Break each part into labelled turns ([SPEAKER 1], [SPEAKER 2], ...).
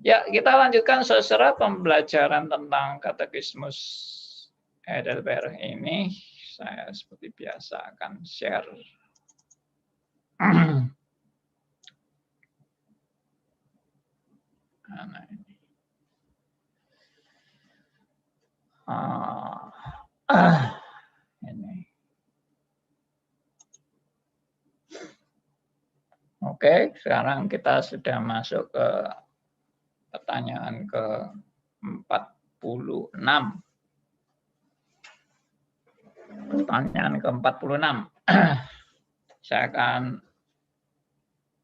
[SPEAKER 1] Ya, kita lanjutkan saudara pembelajaran tentang katekismus Heidelberg ini. Saya seperti biasa akan share mana ini. Ini. Oke, sekarang kita sudah masuk ke pertanyaan ke-46. Pertanyaan ke-46. Saya akan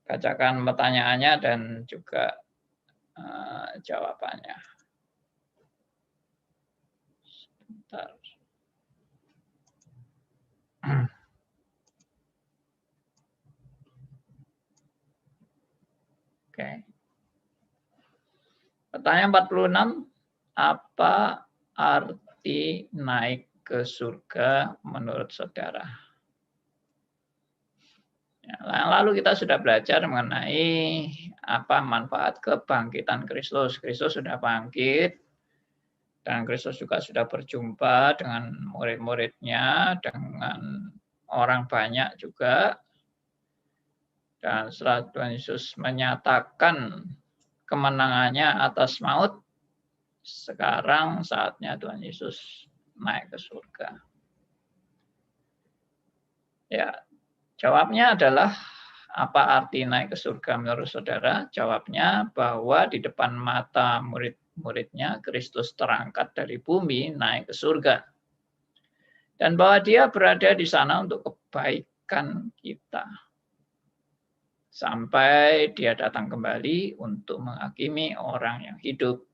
[SPEAKER 1] bacakan pertanyaannya dan juga jawabannya. Sebentar. Oke. Pertanyaan 46. Apa arti naik ke surga menurut saudara? Ya, lalu kita sudah belajar mengenai apa manfaat kebangkitan Kristus. Kristus sudah bangkit dan Kristus juga sudah berjumpa dengan murid-muridnya, dengan orang banyak juga. Dan setelah Tuhan Yesus menyatakan kemenangannya atas maut, sekarang saatnya Tuhan Yesus naik ke surga. Ya, jawabnya adalah apa arti naik ke surga menurut saudara? Jawabnya bahwa di depan mata murid-muridnya Kristus terangkat dari bumi naik ke surga. Dan bahwa dia berada di sana untuk kebaikan kita. Sampai dia datang kembali untuk menghakimi orang yang hidup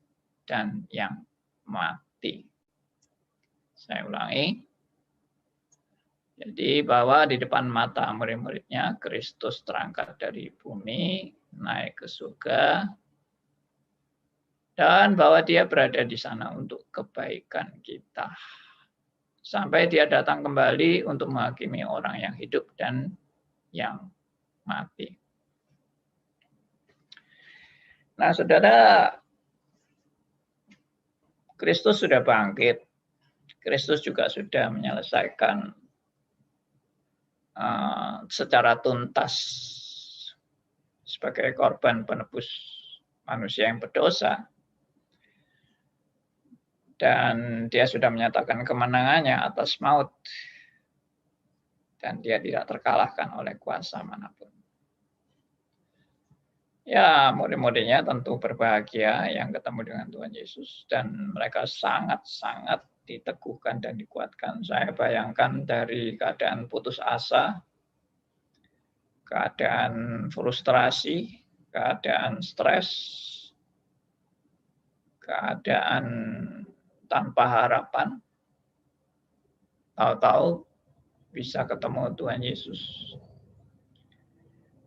[SPEAKER 1] dan yang mati. Saya ulangi. Jadi bahwa di depan mata murid-muridnya Kristus terangkat dari bumi naik ke surga dan bahwa dia berada di sana untuk kebaikan kita. Sampai dia datang kembali untuk menghakimi orang yang hidup dan yang mati. Nah, saudara, Kristus sudah bangkit. Kristus juga sudah menyelesaikan secara tuntas sebagai korban penebus manusia yang berdosa. Dan dia sudah menyatakan kemenangannya atas maut. Dan dia tidak terkalahkan oleh kuasa manapun. Ya, murid-muridnya tentu berbahagia yang ketemu dengan Tuhan Yesus. Dan mereka sangat-sangat diteguhkan dan dikuatkan. Saya bayangkan dari keadaan putus asa, keadaan frustrasi, keadaan stres, keadaan tanpa harapan, tahu-tahu bisa ketemu Tuhan Yesus.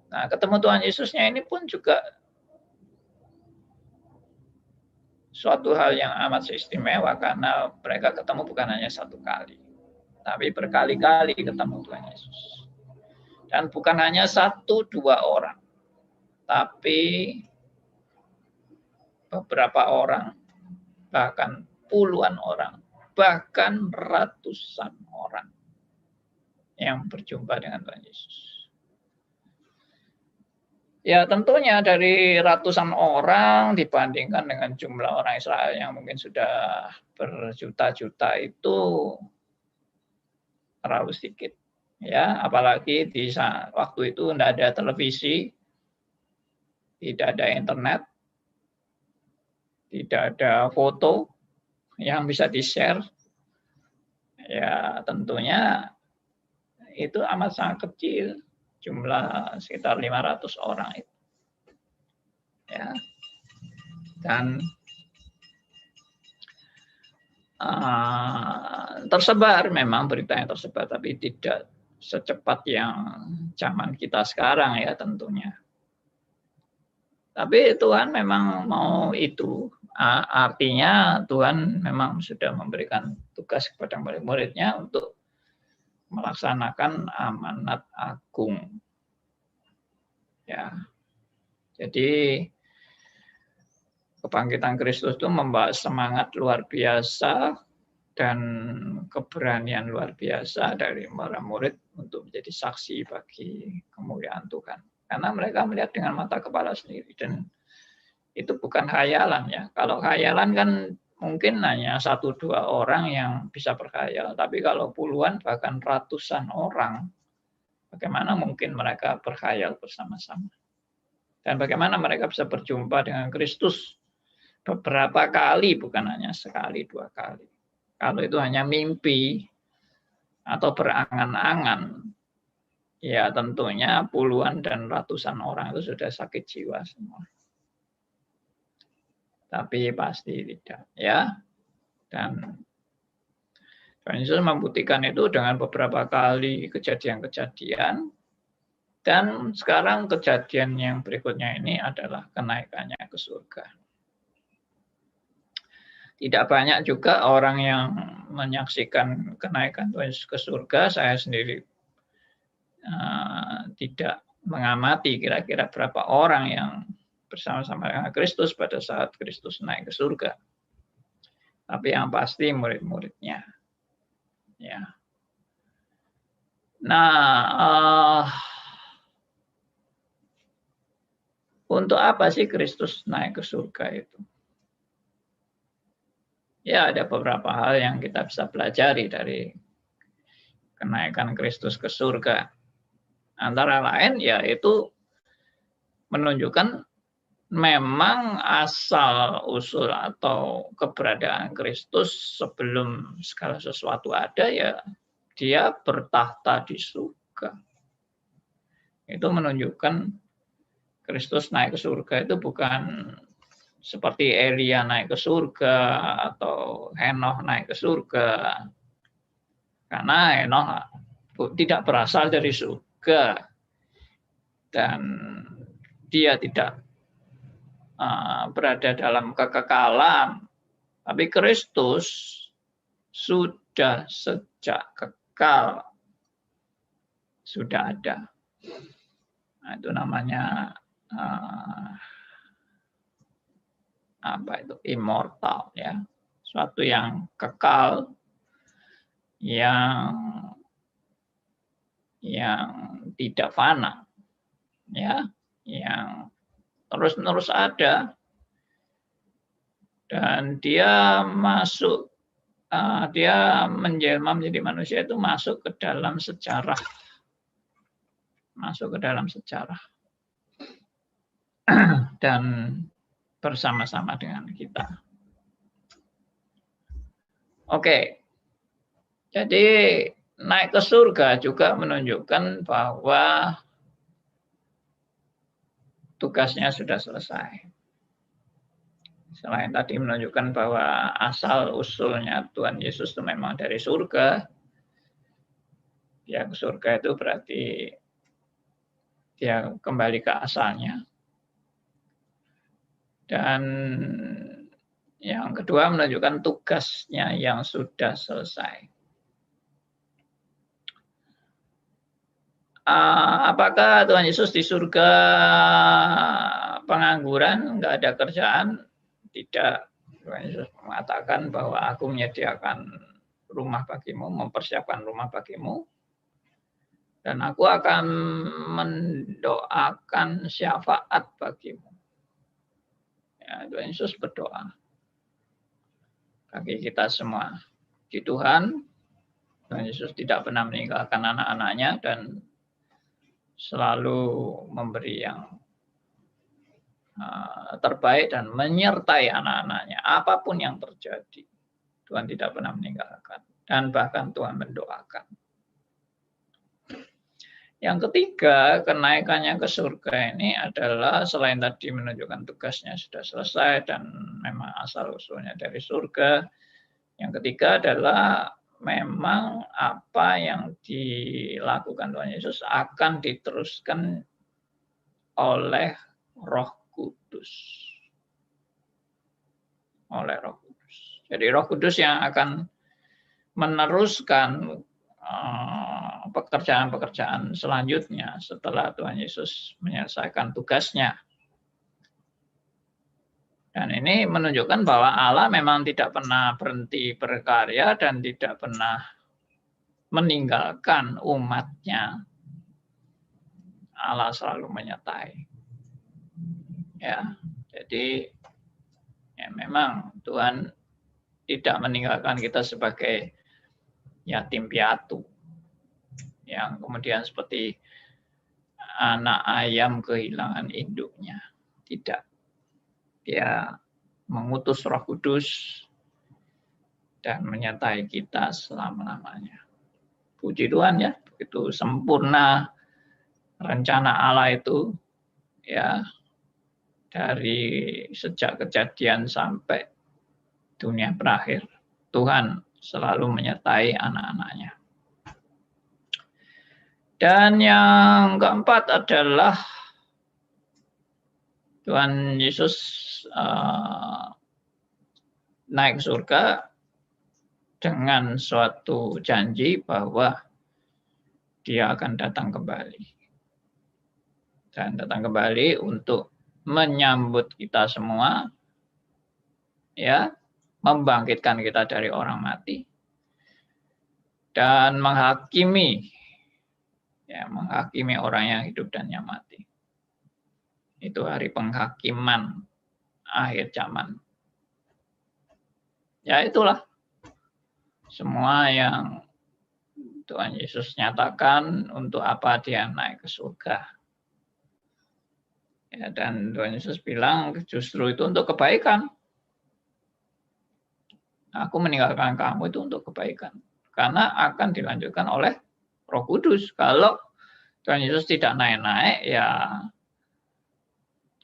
[SPEAKER 1] Nah, ketemu Tuhan Yesusnya ini pun juga suatu hal yang amat istimewa karena mereka ketemu bukan hanya satu kali, tapi berkali-kali ketemu Tuhan Yesus. Dan bukan hanya 1-2 orang, tapi beberapa orang, bahkan puluhan orang, bahkan ratusan orang yang berjumpa dengan Tuhan Yesus. Ya tentunya dari ratusan orang dibandingkan dengan jumlah orang Israel yang mungkin sudah berjuta-juta itu terlalu sedikit. Ya, apalagi di waktu itu tidak ada televisi, tidak ada internet, tidak ada foto yang bisa di-share. Ya tentunya itu amat sangat kecil. Jumlah sekitar 500 orang itu. Ya. Dan tersebar memang berita yang tersebar, tapi tidak secepat yang zaman kita sekarang ya tentunya. Tapi Tuhan memang mau itu. Artinya Tuhan memang sudah memberikan tugas kepada murid-muridnya untuk melaksanakan amanat agung. Ya. Jadi Kebangkitan Kristus itu membawa semangat luar biasa dan keberanian luar biasa dari para murid untuk menjadi saksi bagi kemuliaan Tuhan. Karena mereka melihat dengan mata kepala sendiri, dan itu bukan khayalan ya. Kalau khayalan kan mungkin hanya 1-2 orang yang bisa berkhayal, tapi kalau puluhan bahkan ratusan orang, bagaimana mungkin mereka berkhayal bersama-sama? Dan bagaimana mereka bisa berjumpa dengan Kristus beberapa kali, bukan hanya sekali 2 kali. Kalau itu hanya mimpi atau berangan-angan, ya tentunya puluhan dan ratusan orang itu sudah sakit jiwa semua. Tapi pasti tidak, ya. Dan Tuhan Yesus membuktikan itu dengan beberapa kali kejadian-kejadian. Dan sekarang kejadian yang berikutnya ini adalah kenaikannya ke surga. Tidak banyak juga orang yang menyaksikan kenaikan Tuhan Yesus ke surga. Saya sendiri tidak mengamati kira-kira berapa orang yang bersama-sama dengan Kristus pada saat Kristus naik ke surga. Tapi yang pasti murid-muridnya. Ya. Nah, untuk apa sih Kristus naik ke surga itu? Ya, ada beberapa hal yang kita bisa pelajari dari kenaikan Kristus ke surga. Antara lain yaitu menunjukkan memang asal-usul atau keberadaan Kristus sebelum segala sesuatu ada, ya dia bertahta di surga. Itu menunjukkan Kristus naik ke surga itu bukan seperti Elia naik ke surga atau Henoh naik ke surga. Karena Henoh tidak berasal dari surga dan dia tidak berada dalam kekekalan, tapi Kristus sudah sejak kekal sudah ada. Nah, itu namanya apa itu? Immortal, ya, suatu yang kekal, yang tidak fana, ya, yang terus-menerus ada, dan dia masuk, dia menjelma menjadi manusia itu masuk ke dalam sejarah, dan bersama-sama dengan kita. Oke, jadi naik ke surga juga menunjukkan bahwa tugasnya sudah selesai. Selain tadi menunjukkan bahwa asal-usulnya Tuhan Yesus itu memang dari surga, dia ke surga itu berarti dia kembali ke asalnya. Dan yang kedua menunjukkan tugasnya yang sudah selesai. Apakah Tuhan Yesus di surga pengangguran, nggak ada kerjaan? Tidak. Tuhan Yesus mengatakan bahwa aku menyediakan rumah bagimu, mempersiapkan rumah bagimu, dan aku akan mendoakan syafaat bagimu. Ya, Tuhan Yesus berdoa bagi kita semua. Di Tuhan Yesus tidak pernah meninggalkan anak-anaknya dan selalu memberi yang terbaik dan menyertai anak-anaknya. Apapun yang terjadi, Tuhan tidak pernah meninggalkan. Dan bahkan Tuhan mendoakan. Yang ketiga, kenaikannya ke surga ini adalah selain tadi menunjukkan tugasnya sudah selesai dan memang asal-usulnya dari surga. Yang ketiga adalah memang apa yang dilakukan Tuhan Yesus akan diteruskan oleh Roh Kudus. Oleh Roh Kudus. Jadi Roh Kudus yang akan meneruskan pekerjaan-pekerjaan selanjutnya setelah Tuhan Yesus menyelesaikan tugasnya. Dan ini menunjukkan bahwa Allah memang tidak pernah berhenti berkarya dan tidak pernah meninggalkan umatnya. Allah selalu menyertai. Ya, jadi ya memang Tuhan tidak meninggalkan kita sebagai yatim piatu yang kemudian seperti anak ayam kehilangan induknya. Tidak. Dia mengutus Roh Kudus dan menyertai kita selama-lamanya. Puji Tuhan ya, begitu sempurna rencana Allah itu ya, dari sejak kejadian sampai dunia berakhir. Tuhan selalu menyertai anak-anaknya. Dan yang keempat adalah Tuhan Yesus naik ke surga dengan suatu janji bahwa dia akan datang kembali. Dan datang kembali untuk menyambut kita semua, ya, membangkitkan kita dari orang mati, dan menghakimi orang yang hidup dan yang mati. Itu hari penghakiman akhir zaman. Ya itulah semua yang Tuhan Yesus nyatakan untuk apa dia naik ke surga. Ya, dan Tuhan Yesus bilang justru itu untuk kebaikan. Aku meninggalkan kamu itu untuk kebaikan. Karena akan dilanjutkan oleh Roh Kudus. Kalau Tuhan Yesus tidak naik-naik, ya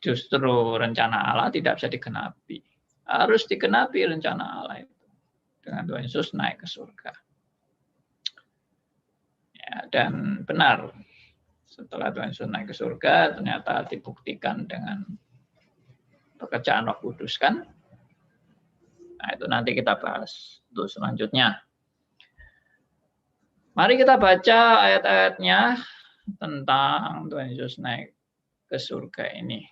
[SPEAKER 1] justru rencana Allah tidak bisa digenapi. Harus digenapi rencana Allah itu. Dengan Tuhan Yesus naik ke surga. Ya, dan benar, setelah Tuhan Yesus naik ke surga, ternyata dibuktikan dengan pekerjaan Roh Kudus kan. Nah, itu nanti kita bahas untuk selanjutnya. Mari kita baca ayat-ayatnya tentang Tuhan Yesus naik ke surga ini.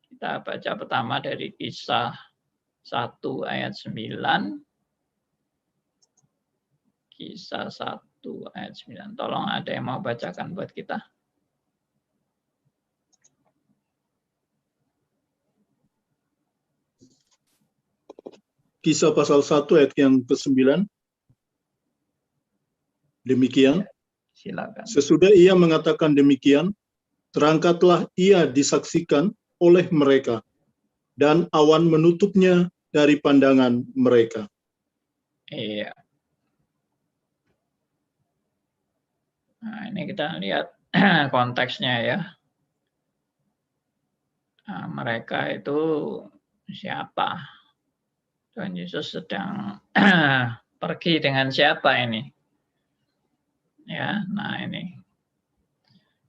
[SPEAKER 1] Kita baca pertama dari Kisah 1 ayat 9. Kisah 1 ayat 9. Tolong ada yang mau bacakan buat kita.
[SPEAKER 2] Kisah pasal 1 ayat yang ke-9. Demikian.
[SPEAKER 1] Silakan.
[SPEAKER 2] Sesudah ia mengatakan demikian, terangkatlah ia disaksikan oleh mereka, dan awan menutupnya dari pandangan mereka.
[SPEAKER 1] Iya. Nah, ini kita lihat konteksnya ya. Nah, mereka itu siapa? Tuhan Yesus sedang pergi dengan siapa ini? Ya, nah ini.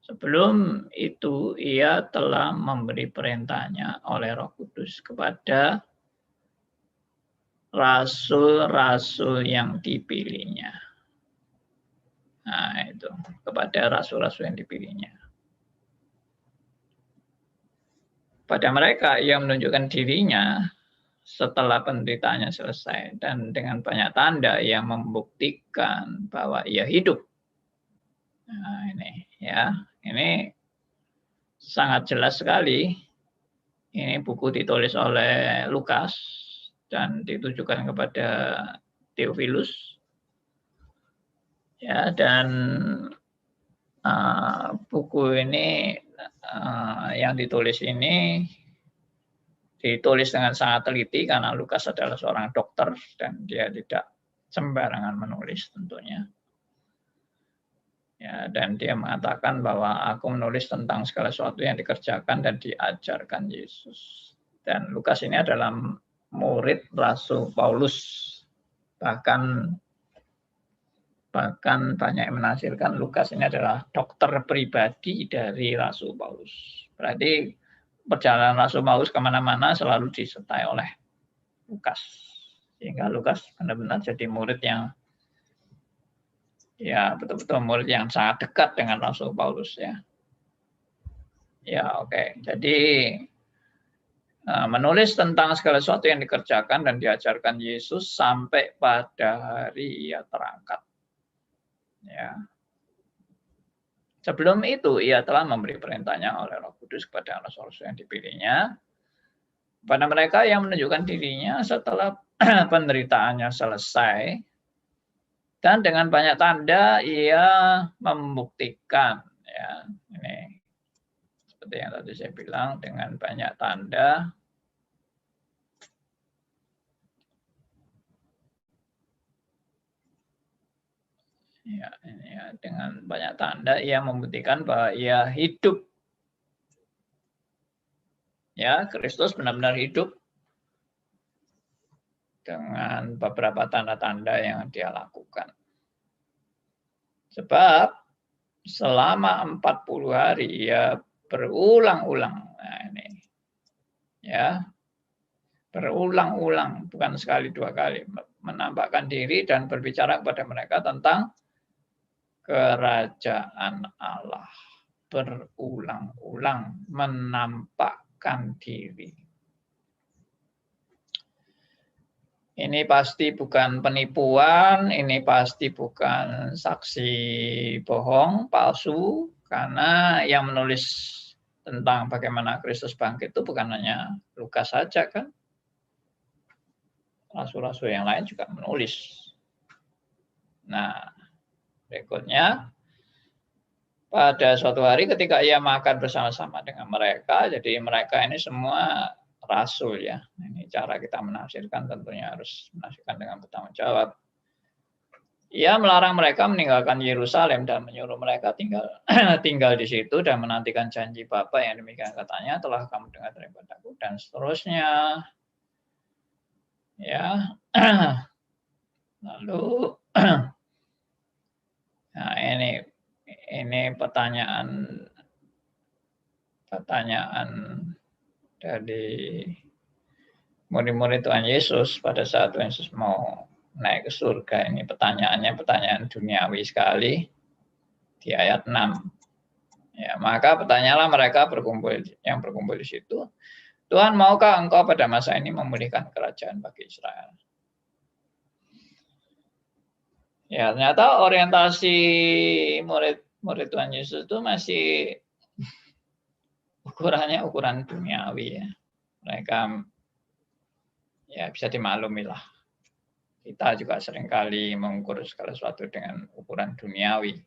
[SPEAKER 1] Sebelum itu ia telah memberi perintahnya oleh Roh Kudus kepada rasul-rasul yang dipilihnya. Nah, itu kepada rasul-rasul yang dipilihnya. Pada mereka ia menunjukkan dirinya setelah penderitaannya selesai dan dengan banyak tanda yang membuktikan bahwa ia hidup. Nah, ini ya, ini sangat jelas sekali. Ini buku ditulis oleh Lukas dan ditujukan kepada Theophilus. Ya, dan buku ini yang ditulis ini ditulis dengan sangat teliti karena Lukas adalah seorang dokter dan dia tidak sembarangan menulis tentunya. Ya, dan dia mengatakan bahwa aku menulis tentang segala sesuatu yang dikerjakan dan diajarkan Yesus. Dan Lukas ini adalah murid Rasul Paulus. Bahkan banyak yang menafsirkan Lukas ini adalah dokter pribadi dari Rasul Paulus. Berarti perjalanan Rasul Paulus kemana-mana selalu disertai oleh Lukas. Sehingga Lukas benar-benar jadi murid yang ya betul-betul murid yang sangat dekat dengan Rasul Paulus ya. Ya oke. Jadi menulis tentang segala sesuatu yang dikerjakan dan diajarkan Yesus sampai pada hari ia terangkat. Ya. Sebelum itu ia telah memberi perintahnya oleh Roh Kudus kepada rasul-rasul yang dipilihnya, pada mereka yang menunjukkan dirinya setelah penderitaannya selesai, dan dengan banyak tanda ia membuktikan, ya, ini seperti yang tadi saya bilang, dengan banyak tanda ya, ini ya, dengan banyak tanda ia membuktikan bahwa ia hidup. Ya, Kristus benar-benar hidup dengan beberapa tanda-tanda yang dia lakukan. Sebab selama 40 hari ia berulang-ulang, nah ini ya, berulang-ulang, bukan sekali dua kali, menampakkan diri dan berbicara kepada mereka tentang kerajaan Allah. Berulang-ulang menampakkan diri. Ini pasti bukan penipuan, ini pasti bukan saksi bohong, palsu, karena yang menulis tentang bagaimana Kristus bangkit itu bukan hanya Lukas saja kan. Rasul-rasul yang lain juga menulis. Nah, berikutnya, pada suatu hari ketika ia makan bersama-sama dengan mereka, jadi mereka ini semua rasul ya. Ini cara kita menafsirkan, tentunya harus menafsirkan dengan bertanggung jawab. Ia melarang mereka meninggalkan Yerusalem dan menyuruh mereka tinggal di situ dan menantikan janji Bapa yang demikian katanya telah kamu dengar daripadaku, dan seterusnya. Ya. Lalu nah ini pertanyaan dari murid-murid Tuhan Yesus pada saat Tuhan Yesus mau naik ke surga. Ini pertanyaan duniawi sekali di ayat 6. Ya, maka bertanyalah mereka yang berkumpul di situ, Tuhan, maukah engkau pada masa ini memulihkan kerajaan bagi Israel? Ya, ternyata orientasi murid Tuhan Yesus itu masih ukurannya ukuran duniawi ya. Mereka ya bisa dimaklumi lah. Kita juga seringkali mengukur segala sesuatu dengan ukuran duniawi.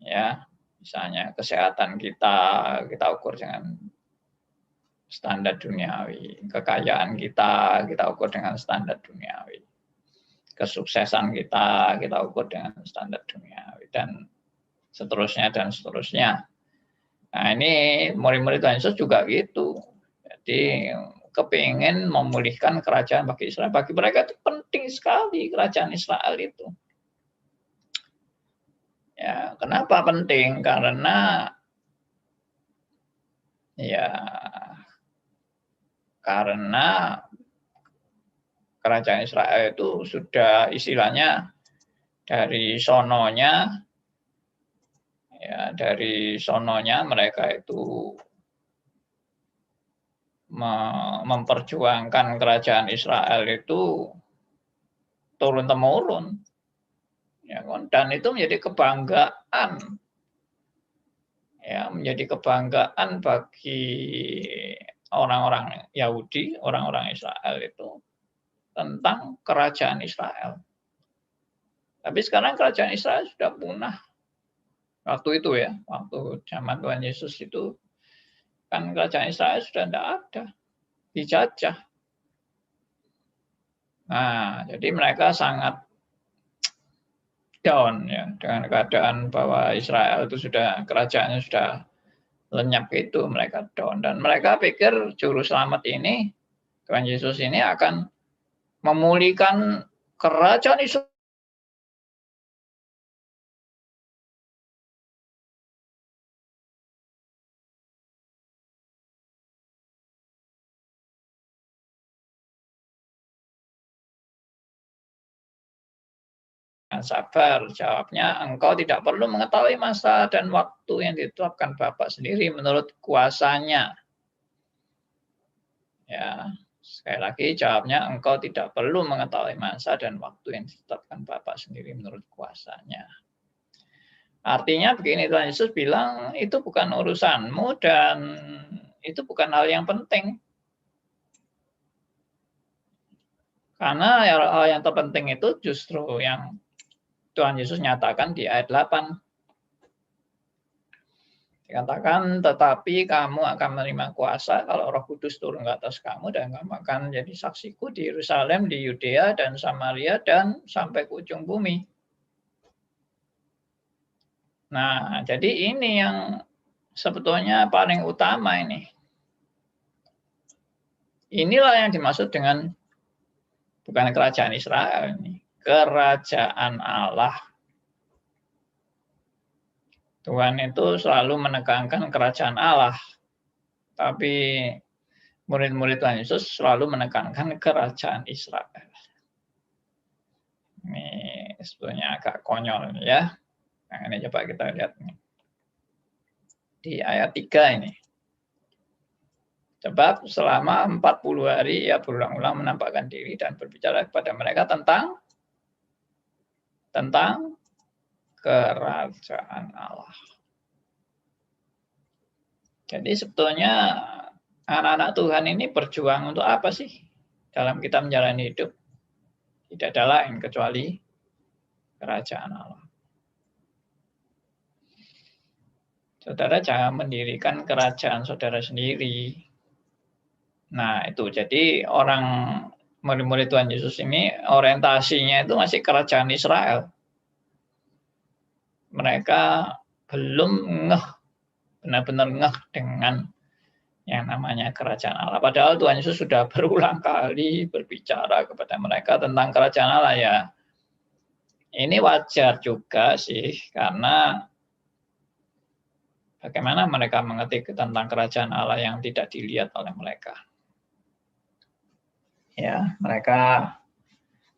[SPEAKER 1] Ya, misalnya kesehatan kita ukur dengan standar duniawi. Kekayaan kita ukur dengan standar duniawi. Kesuksesan kita ukur dengan standar duniawi, dan seterusnya dan seterusnya. Nah, ini murid-murid Tuhan Yesus juga gitu. Jadi kepingin memulihkan kerajaan bagi Israel. Bagi mereka itu penting sekali kerajaan Israel itu. Ya, kenapa penting? Karena kerajaan Israel itu sudah istilahnya dari sononya mereka itu memperjuangkan kerajaan Israel itu turun-temurun. Ya, dan itu menjadi kebanggaan. Ya, menjadi kebanggaan bagi orang-orang Yahudi, orang-orang Israel itu tentang kerajaan Israel. Tapi sekarang kerajaan Israel sudah punah. Waktu itu ya, waktu zaman Tuhan Yesus itu kan kerajaan Israel sudah tidak ada, dijajah. Nah, jadi mereka sangat down ya dengan keadaan bahwa Israel itu kerajaannya sudah lenyap itu, mereka down, dan mereka pikir juru selamat ini, Tuhan Yesus ini akan memulihkan kerajaan Israel. Sabar, jawabnya, engkau tidak perlu mengetahui masa dan waktu yang ditetapkan Bapa sendiri menurut kuasanya. Ya, sekali lagi jawabnya engkau tidak perlu mengetahui masa dan waktu yang ditetapkan Bapa sendiri menurut kuasanya. Artinya begini, Tuhan Yesus bilang itu bukan urusanmu dan itu bukan hal yang penting. Karena hal yang terpenting itu justru yang Tuhan Yesus nyatakan di ayat 8. Dikatakan, tetapi kamu akan menerima kuasa kalau Roh Kudus turun ke atas kamu dan kamu akan menjadi saksiku di Yerusalem, di Yudea dan Samaria dan sampai ke ujung bumi. Nah, jadi ini yang sebetulnya paling utama ini. Inilah yang dimaksud dengan bukan kerajaan Israel ini, kerajaan Allah. Tuhan itu selalu menekankan kerajaan Allah. Tapi murid-murid Tuhan Yesus selalu menekankan kerajaan Israel. Ini sebetulnya agak konyol ya. Nah, ini coba kita lihat nih. Di ayat 3 ini. Sebab selama 40 hari ia berulang-ulang menampakkan diri dan berbicara kepada mereka tentang kerajaan Allah. Jadi sebetulnya anak-anak Tuhan ini berjuang untuk apa sih dalam kita menjalani hidup? Tidak ada lain kecuali kerajaan Allah. Saudara jangan mendirikan kerajaan saudara sendiri. Nah itu jadi orang murid-murid Tuhan Yesus ini orientasinya itu masih kerajaan Israel. Mereka belum benar-benar ngeh dengan yang namanya kerajaan Allah. Padahal Tuhan Yesus sudah berulang kali berbicara kepada mereka tentang kerajaan Allah ya. Ini wajar juga sih karena bagaimana mereka mengerti tentang kerajaan Allah yang tidak dilihat oleh mereka. Ya, mereka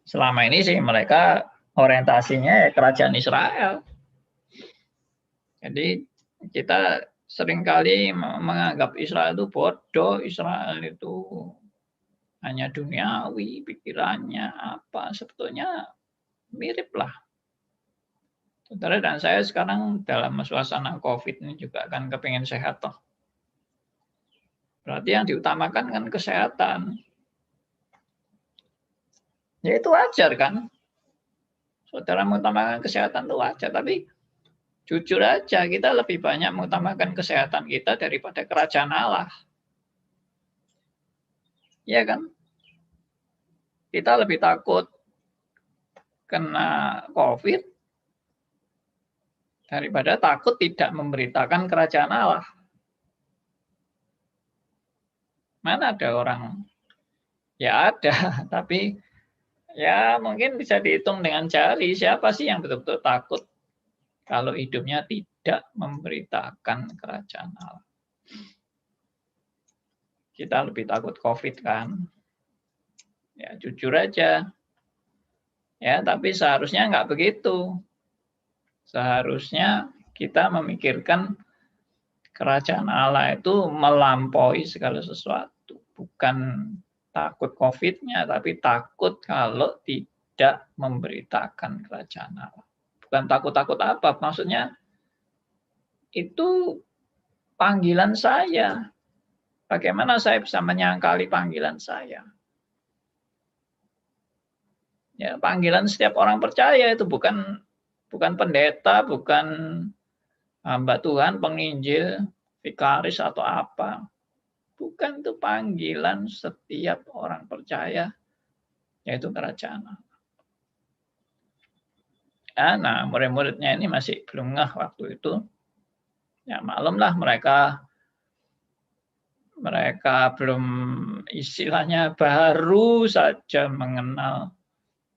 [SPEAKER 1] selama ini sih mereka orientasinya ya kerajaan Israel. Jadi kita seringkali menganggap Israel itu bodoh, Israel itu hanya duniawi, pikirannya apa, sebetulnya mirip lah. Saudara dan saya sekarang dalam suasana COVID ini juga kan kepingin sehat toh. Berarti yang diutamakan kan kesehatan. Ya itu wajar kan. Saudara mengutamakan kesehatan itu wajar, tapi jujur aja kita lebih banyak mengutamakan kesehatan kita daripada kerajaan Allah. Iya kan? Kita lebih takut kena COVID daripada takut tidak memberitakan kerajaan Allah. Mana ada orang? Ya ada, tapi ya mungkin bisa dihitung dengan jari siapa sih yang betul-betul takut kalau hidupnya tidak memberitakan kerajaan Allah. Kita lebih takut COVID kan? Ya jujur aja. Ya, tapi seharusnya nggak begitu. Seharusnya kita memikirkan kerajaan Allah itu melampaui segala sesuatu. Bukan takut COVID-nya, tapi takut kalau tidak memberitakan kerajaan Allah. Bukan takut-takut apa, maksudnya itu panggilan saya. Bagaimana saya bisa menyangkali panggilan saya? Ya, panggilan setiap orang percaya itu bukan pendeta, bukan hamba Tuhan, penginjil, vikaris atau apa. Bukan, itu panggilan setiap orang percaya, yaitu kerajaan Allah. Ya, nah, murid-muridnya ini masih belum ngeh waktu itu. Ya, maklumlah mereka belum istilahnya baru saja mengenal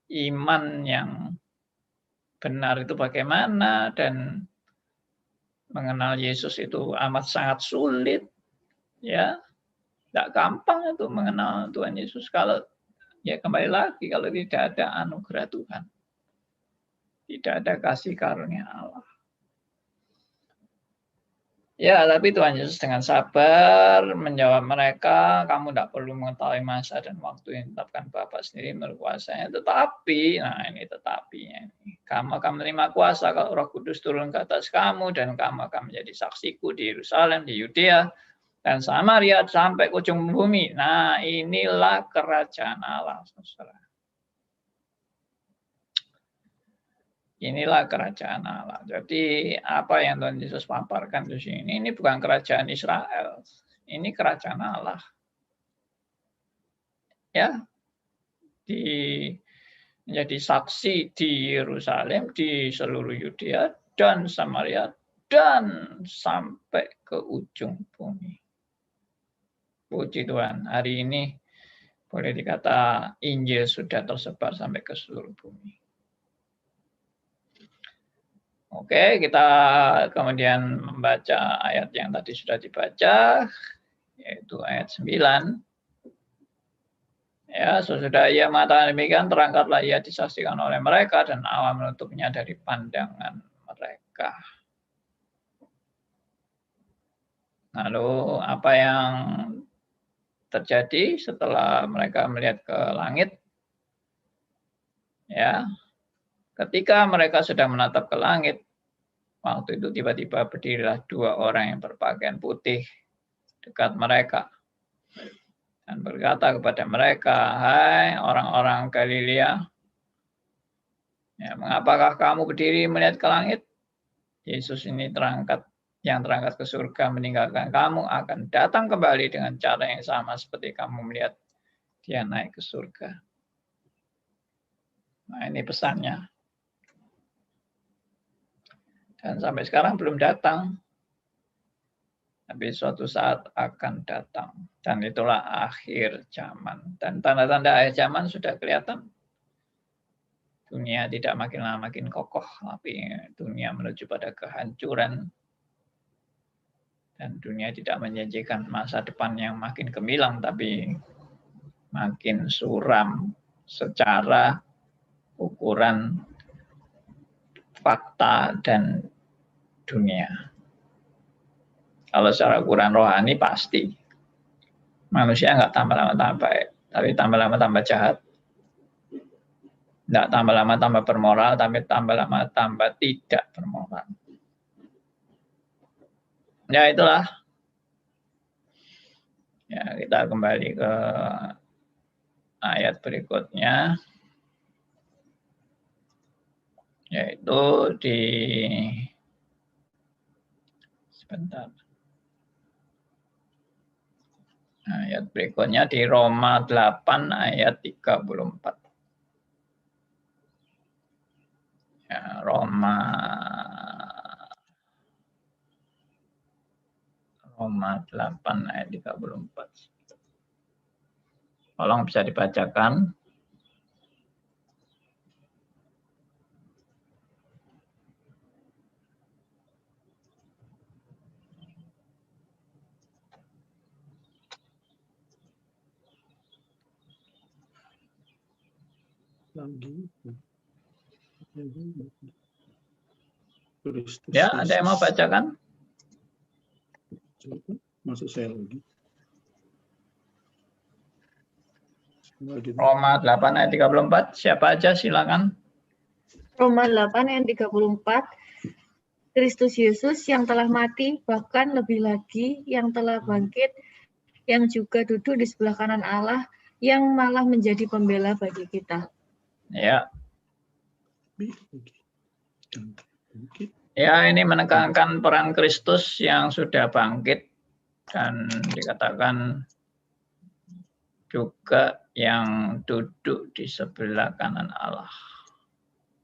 [SPEAKER 1] iman yang benar itu bagaimana dan mengenal Yesus itu amat sangat sulit. Ya, tidak gampang itu mengenal Tuhan Yesus kalau ya kembali lagi kalau tidak ada anugerah Tuhan. Tidak ada kasih karunia Allah. Ya, tapi Tuhan Yesus dengan sabar menjawab mereka, kamu tidak perlu mengetahui masa dan waktu yang ditetapkan Bapa sendiri berkuasanya. Tetapi, nah ini tetapinya, kamu akan menerima kuasa kalau Roh Kudus turun ke atas kamu dan kamu akan menjadi saksiku di Yerusalem, di Yudea, dan Samaria sampai ke ujung bumi. Nah, inilah kerajaan Allah, saudara. Inilah kerajaan Allah. Jadi apa yang Tuhan Yesus paparkan di sini, ini bukan kerajaan Israel, ini kerajaan Allah. Ya, menjadi saksi di Yerusalem, di seluruh Yudea dan Samaria dan sampai ke ujung bumi. Puji Tuhan, hari ini boleh dikata Injil sudah tersebar sampai ke seluruh bumi. Oke, kita kemudian membaca ayat yang tadi sudah dibaca, yaitu ayat 9. Ya, sesudah ia mengatakan demikian, terangkatlah ia disaksikan oleh mereka dan awan menutupnya dari pandangan mereka. Lalu apa yang terjadi setelah mereka melihat ke langit? Ya, ketika mereka sedang menatap ke langit, waktu itu tiba-tiba berdirilah 2 orang yang berpakaian putih dekat mereka dan berkata kepada mereka, "Hai orang-orang Galilea, ya, mengapakah kamu berdiri melihat ke langit? Yesus ini yang terangkat ke surga meninggalkan kamu akan datang kembali dengan cara yang sama seperti kamu melihat dia naik ke surga." Nah, ini pesannya. Dan sampai sekarang belum datang. Tapi suatu saat akan datang. Dan itulah akhir zaman. Dan tanda-tanda akhir zaman sudah kelihatan. Dunia tidak makin lama makin kokoh, tapi dunia menuju pada kehancuran. Dan dunia tidak menjanjikan masa depan yang makin gemilang, tapi makin suram secara ukuran fakta dan dunia. Kalau secara ukuran rohani pasti manusia nggak tambah lama tambah baik, tapi tambah lama tambah jahat. Nggak tambah lama tambah bermoral, tapi tambah lama tambah tidak bermoral. Ya itulah. Ya, kita kembali ke ayat berikutnya, yaitu di sebentar. Ayat berikutnya di Roma 8 ayat 34. Ya, Roma 8 ayat 34. Tolong bisa dibacakan. Ya, ada yang mau bacakan?
[SPEAKER 2] Masuk saya lagi.
[SPEAKER 1] Roma 8 ayat 34. Siapa aja silakan.
[SPEAKER 3] Roma 8 ayat 34. Kristus Yesus yang telah mati, bahkan lebih lagi yang telah bangkit, yang juga duduk di sebelah kanan Allah, yang malah menjadi pembela bagi kita.
[SPEAKER 1] Ya. Ya, ini menekankan peran Kristus yang sudah bangkit dan dikatakan juga yang duduk di sebelah kanan Allah.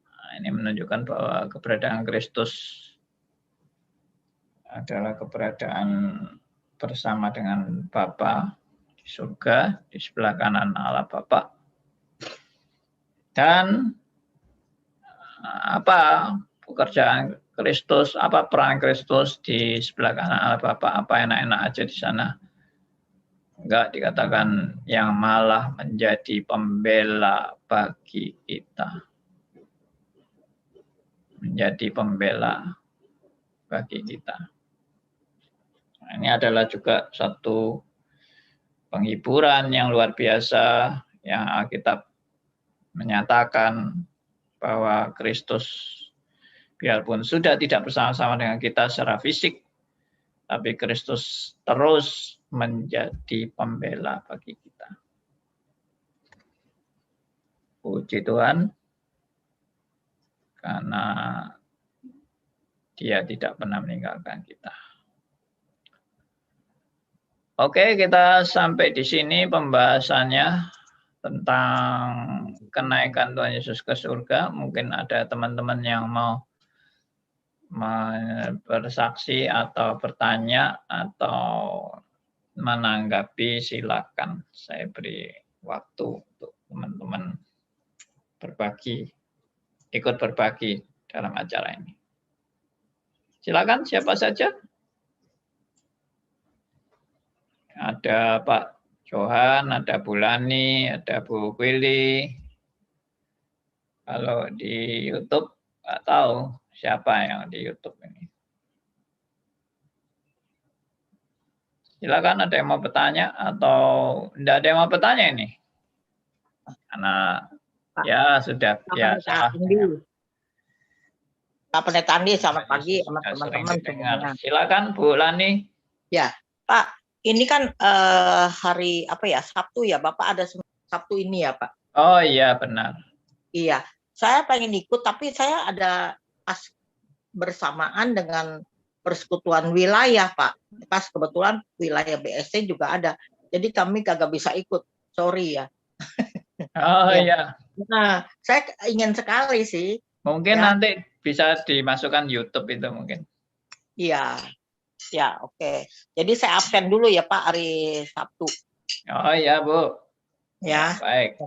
[SPEAKER 1] Nah, ini menunjukkan bahwa keberadaan Kristus adalah keberadaan bersama dengan Bapa di surga, di sebelah kanan Allah Bapa. Dan apa pekerjaan Kristus, apa peran Kristus di sebelah kanan Allah Bapa, apa enak-enak aja di sana. Enggak, dikatakan yang malah menjadi pembela bagi kita. Menjadi pembela bagi kita. Ini adalah juga satu penghiburan yang luar biasa yang Alkitab menyatakan bahwa Kristus biarpun sudah tidak bersama-sama dengan kita secara fisik, tapi Kristus terus menjadi pembela bagi kita. Puji Tuhan, karena Dia tidak pernah meninggalkan kita. Oke, kita sampai di sini pembahasannya tentang kenaikan Tuhan Yesus ke surga. Mungkin ada teman-teman yang mau bersaksi atau bertanya atau menanggapi, silakan. Saya beri waktu untuk teman-teman ikut berbagi dalam acara ini. Silakan, siapa saja? Ada Pak Johan, ada Bu Lani, ada Bu Willy. Kalau di YouTube nggak tahu siapa yang di YouTube ini. Silakan, ada yang mau bertanya atau tidak ada yang mau bertanya ini? Karena ya sudah biasa.
[SPEAKER 4] Pak Pendeta Andi, selamat pagi sama teman-teman semuanya.
[SPEAKER 1] Silakan Bu Lani.
[SPEAKER 4] Ya, Pak. Ini kan hari apa ya, Sabtu ya, Bapak ada Sabtu ini ya, Pak?
[SPEAKER 1] Oh iya, benar.
[SPEAKER 4] Iya, saya pengen ikut, tapi saya ada pas bersamaan dengan persekutuan wilayah, Pak. Pas kebetulan wilayah BSC juga ada, jadi kami kagak bisa ikut, sorry ya.
[SPEAKER 1] Oh iya.
[SPEAKER 4] Nah, saya ingin sekali sih.
[SPEAKER 1] Mungkin nanti bisa dimasukkan YouTube itu mungkin.
[SPEAKER 4] Iya. Ya, oke. Jadi saya absen dulu ya Pak hari Sabtu.
[SPEAKER 1] Oh iya Bu.
[SPEAKER 4] Ya.
[SPEAKER 1] Baik.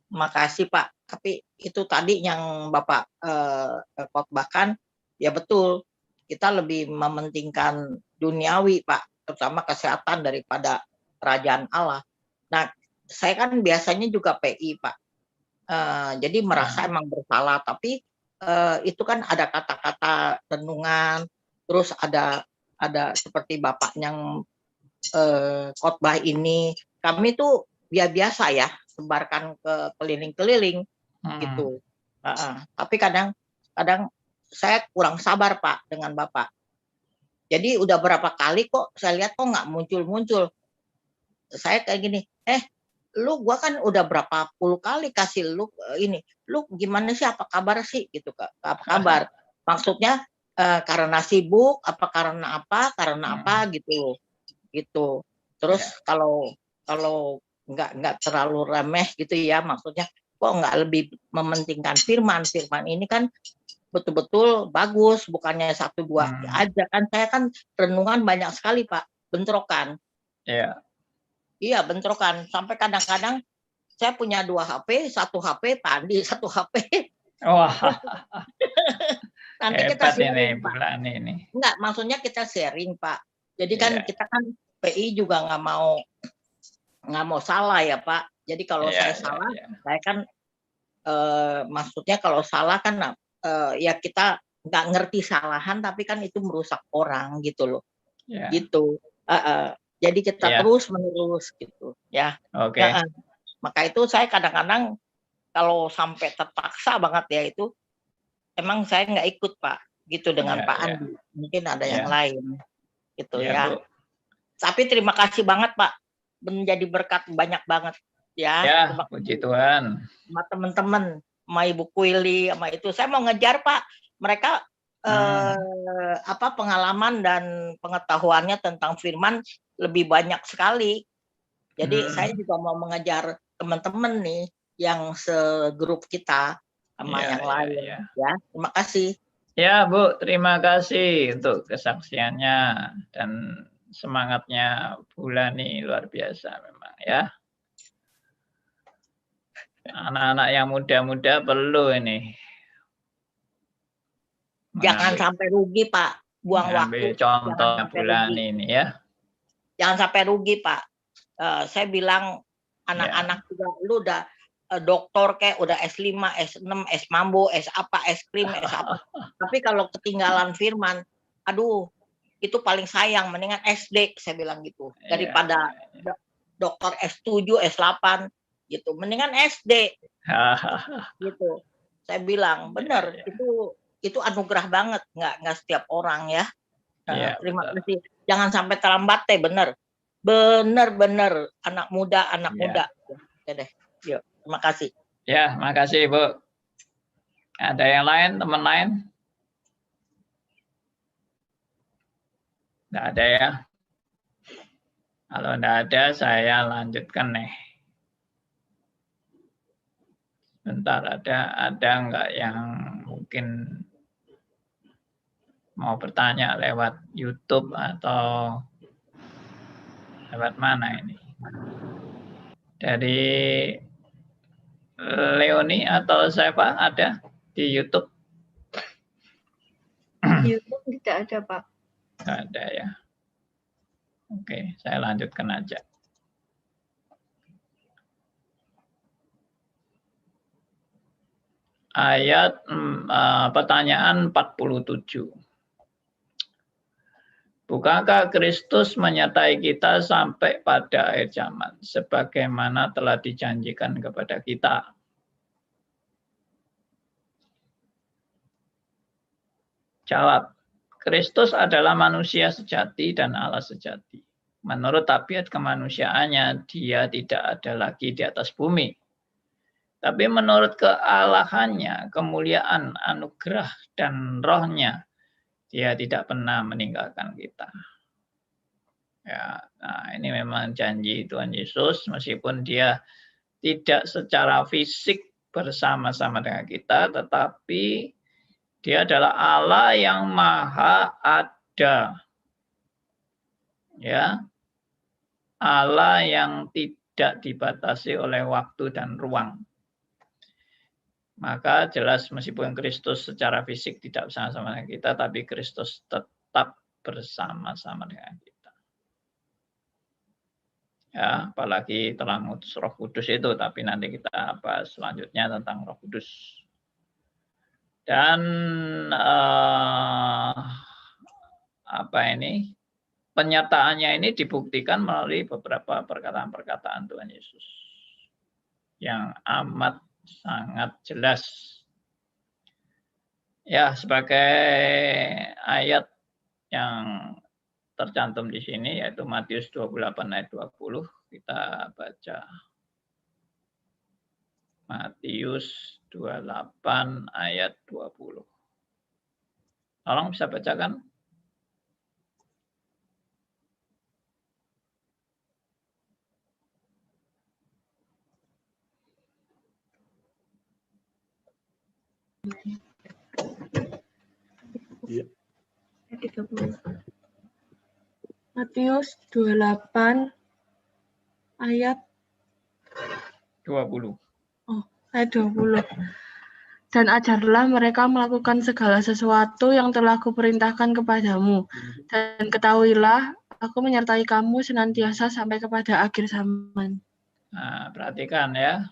[SPEAKER 4] Makasih Pak. Tapi itu tadi yang Bapak khotbahkan, ya betul. Kita lebih mementingkan duniawi Pak, terutama kesehatan daripada kerajaan Allah. Nah, saya kan biasanya juga PI Pak. Jadi merasa emang bersalah, tapi itu kan ada kata-kata renungan. Terus ada seperti Bapak yang khotbah ini, kami tuh biasa ya sebarkan ke keliling-keliling gitu. Tapi kadang saya kurang sabar Pak dengan Bapak. Jadi udah berapa kali kok saya lihat kok nggak muncul. Saya kayak gini, lu gua kan udah berapa puluh kali kasih lu ini, lu gimana sih, apa kabar sih gitu, apa kabar? Maksudnya karena sibuk, karena apa gitu. Terus kalau nggak terlalu remeh gitu ya, maksudnya kok nggak lebih mementingkan firman ini kan betul-betul bagus, bukannya 1-2 aja kan. Saya kan renungan banyak sekali Pak, bentrokan. Iya bentrokan, sampai kadang-kadang saya punya 2 HP, 1 HP Pak Andi, 1 HP.
[SPEAKER 1] Wah.
[SPEAKER 4] Nanti kita
[SPEAKER 1] sharing, Pak. Ini.
[SPEAKER 4] Enggak, maksudnya kita sharing, Pak. Jadi kan kita kan PI juga nggak mau salah ya, Pak. Jadi kalau saya salah, saya kan maksudnya kalau salah kan ya kita nggak ngerti salahan, tapi kan itu merusak orang gitu loh. Gitu. Jadi kita terus menerus gitu, ya.
[SPEAKER 1] Oke.
[SPEAKER 4] Maka itu saya kadang-kadang kalau sampai terpaksa banget ya itu, emang saya nggak ikut Pak, gitu dengan Pak Andi. Mungkin ada yang lain, gitu ya. Bu. Tapi terima kasih banget Pak, menjadi berkat banyak banget ya.
[SPEAKER 1] Puji Tuhan.
[SPEAKER 4] Sama teman-teman, sama Ibu Kuili, sama itu saya mau ngejar Pak. Mereka pengalaman dan pengetahuannya tentang firman lebih banyak sekali. Jadi saya juga mau mengejar teman-teman nih yang segrup kita sama yang lain. Ya, terima kasih.
[SPEAKER 1] Ya Bu, terima kasih untuk kesaksiannya dan semangatnya Bu Lani luar biasa memang ya. Anak-anak yang muda-muda perlu ini.
[SPEAKER 4] Jangan sampai rugi Pak, buang waktu.
[SPEAKER 1] Contoh Bu Lani ini ya.
[SPEAKER 4] Jangan sampai rugi Pak. Saya bilang anak-anak juga, lu udah doktor kayak udah S5, S6, S mambo, S apa, es krim, S apa. Tapi kalau ketinggalan firman, aduh, itu paling sayang, mendingan SD saya bilang gitu.
[SPEAKER 1] Iya,
[SPEAKER 4] Daripada dokter S7, S8 gitu. Mendingan SD gitu. Saya bilang, benar,
[SPEAKER 1] iya.
[SPEAKER 4] itu anugerah banget, nggak setiap orang ya.
[SPEAKER 1] Iya,
[SPEAKER 4] Terima
[SPEAKER 1] betul.
[SPEAKER 4] kasih. Jangan sampai terlambat teh, benar. Benar anak muda.
[SPEAKER 1] Iya.
[SPEAKER 4] Oke deh. Yuk, terima kasih.
[SPEAKER 1] Ya, makasih Ibu. Ada yang lain, teman lain? Nggak ada ya? Kalau nggak ada, saya lanjutkan nih. Bentar, ada nggak yang mungkin mau bertanya lewat YouTube atau lewat mana ini? Dari Leoni atau siapa ada di YouTube?
[SPEAKER 3] Di YouTube tidak ada, Pak.
[SPEAKER 1] Nggak ada ya. Oke, saya lanjutkan aja. Ayat pertanyaan 47. Bukankah Kristus menyertai kita sampai pada akhir zaman, sebagaimana telah dijanjikan kepada kita? Jawab, Kristus adalah manusia sejati dan Allah sejati. Menurut tabiat kemanusiaannya, dia tidak ada lagi di atas bumi. Tapi menurut kealahannya, kemuliaan, anugerah, dan rohnya, dia tidak pernah meninggalkan kita. Ya, nah ini memang janji Tuhan Yesus, meskipun dia tidak secara fisik bersama-sama dengan kita, tetapi dia adalah Allah yang maha ada. Ya, Allah yang tidak dibatasi oleh waktu dan ruang. Maka jelas meskipun Kristus secara fisik tidak bersama-sama dengan kita, tapi Kristus tetap bersama-sama dengan kita. Ya, apalagi telah mengutus Roh Kudus itu, tapi nanti kita bahas selanjutnya tentang Roh Kudus. Dan penyertaannya ini dibuktikan melalui beberapa perkataan-perkataan Tuhan Yesus yang amat sangat jelas. Ya, sebagai ayat yang tercantum di sini yaitu Matius 28 ayat 20, kita baca. Matius 28 ayat 20. Tolong bisa bacakan?
[SPEAKER 2] Iya.
[SPEAKER 3] 30. Matius 28 ayat
[SPEAKER 1] 20.
[SPEAKER 3] ayat 20. Dan ajarlah mereka melakukan segala sesuatu yang telah kuperintahkan kepadamu. Dan ketahuilah, aku menyertai kamu senantiasa sampai kepada akhir zaman.
[SPEAKER 1] Nah, perhatikan ya.